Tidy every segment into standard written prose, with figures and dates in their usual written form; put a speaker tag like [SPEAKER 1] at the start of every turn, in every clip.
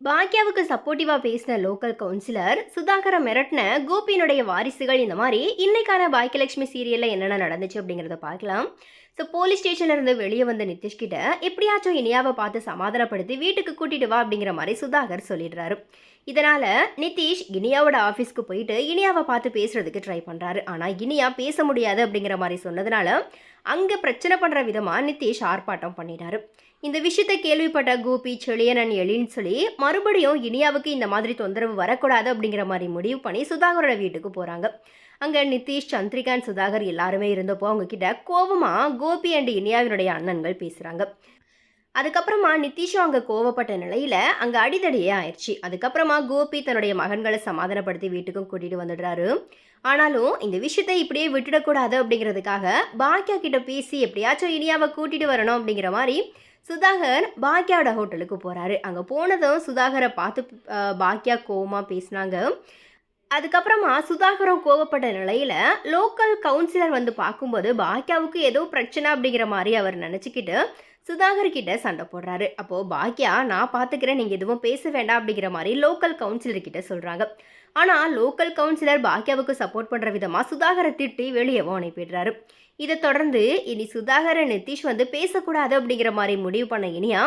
[SPEAKER 1] பாக்யாவுக்கு சப்போர்ட்டிவா பேசின local councillor சுதாகரை மிரட்டின கோபியினுடைய வாரிசுகள் இந்த மாதிரி இன்னைக்கான பாக்கியலட்சுமி சீரியல்ல என்னென்ன நடந்துச்சு அப்படிங்கிறத பார்க்கலாம். ஸோ போலீஸ் ஸ்டேஷன்ல இருந்து வெளியே வந்த நிதிஷ் கிட்ட எப்படியாச்சும் இனியாவை பார்த்து சமாதானப்படுத்தி வீட்டுக்கு கூட்டிட்டு வா அப்படிங்கிற மாதிரி சுதாகர் சொல்லிடுறாரு. இதனால நிதிஷ் இனியாவோட ஆஃபீஸ்க்கு போயிட்டு இனியாவை பார்த்து பேசுறதுக்கு ட்ரை பண்றாரு. ஆனா இனியா பேச முடியாது அப்படிங்கிற மாதிரி சொன்னதுனால அங்க பிரச்சனை பண்ற விதமா நிதிஷ் ஆர்ப்பாட்டம் பண்ணிட்டாரு. இந்த விஷயத்தை கேள்விப்பட்ட கோபி, செழியன் அண்ட் எழின்னு சொல்லி மறுபடியும் இனியாவுக்கு இந்த மாதிரி தொந்தரவு வரக்கூடாது அப்படிங்கிற மாதிரி முடிவு பண்ணி சுதாகரோட வீட்டுக்கு போகிறாங்க. அங்கே நிதிஷ், சந்திரிகான், சுதாகர் எல்லாருமே இருந்தப்போ அவங்க கிட்ட கோபமாக கோபி அண்ட் இனியாவினுடைய அண்ணன்கள் பேசுகிறாங்க. அதுக்கப்புறமா நிதிஷும் அங்கே கோவப்பட்ட நிலையில் அங்கே அடிதடியே ஆயிடுச்சு. அதுக்கப்புறமா கோபி தன்னுடைய மகன்களை சமாதானப்படுத்தி வீட்டுக்கும் கூட்டிகிட்டு வந்துடுறாரு. ஆனாலும் இந்த விஷயத்தை இப்படியே விட்டுடக்கூடாது அப்படிங்கிறதுக்காக பாக்கியா கிட்ட பேசி எப்படியாச்சும் இனியாவை கூட்டிகிட்டு வரணும் அப்படிங்கிற மாதிரி சுதாகர் பாக்யாவோட ஹோட்டலுக்கு போகிறாரு. அங்கே போனதும் சுதாகரை பார்த்து பாக்யா கோவமாக பேசினாங்க. அதுக்கப்புறமா சுதாகரம் கோவப்பட்ட நிலையில் லோக்கல் கவுன்சிலர் வந்து பார்க்கும்போது பாக்யாவுக்கு ஏதோ பிரச்சனை அப்படிங்கிற மாதிரி அவர் நினச்சிக்கிட்டு சுதாகர் கிட்ட சண்டை போடுறாரு. அப்போது பாக்யா, நான் பார்த்துக்கிறேன், நீங்கள் எதுவும் பேச வேண்டாம் அப்படிங்கிற மாதிரி லோக்கல் கவுன்சிலர் கிட்ட சொல்கிறாங்க. ஆனால் லோக்கல் கவுன்சிலர் பாக்யாவுக்கு சப்போர்ட் பண்ணுற விதமாக சுதாகரை திட்டி வெளியவும் அனுப்பிடுறாரு. இதை தொடர்ந்து இனி சுதாகர நிதிஷ் வந்து பேசக்கூடாது அப்படிங்கிற மாதிரி முடிவு பண்ண இனியா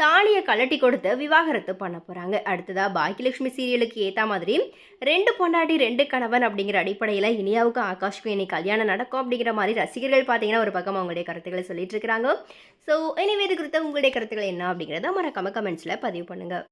[SPEAKER 1] தாலியை கலட்டி கொடுத்து விவாகரத்து பண்ண போகிறாங்க. அடுத்ததாக பாக்கியலட்சுமி சீரியலுக்கு ஏற்ற மாதிரி 2 பொண்டாட்டி 2 கணவன் அப்படிங்கிற அடிப்படையில் இனியாவுக்கும் ஆகாஷ்க்கும் இனி கல்யாணம் நடக்கும் அப்படிங்கிற மாதிரி ரசிகர்கள் பார்த்தீங்கன்னா ஒரு பக்கம் அவங்களுடைய கருத்துக்களை சொல்லிட்டு இருக்கிறாங்க. ஸோ எனிவே இது குறித்த உங்களுடைய கருத்துக்கள் என்ன அப்படிங்கிறத மறக்காம கமெண்ட்ஸில் பதிவு பண்ணுங்கள்.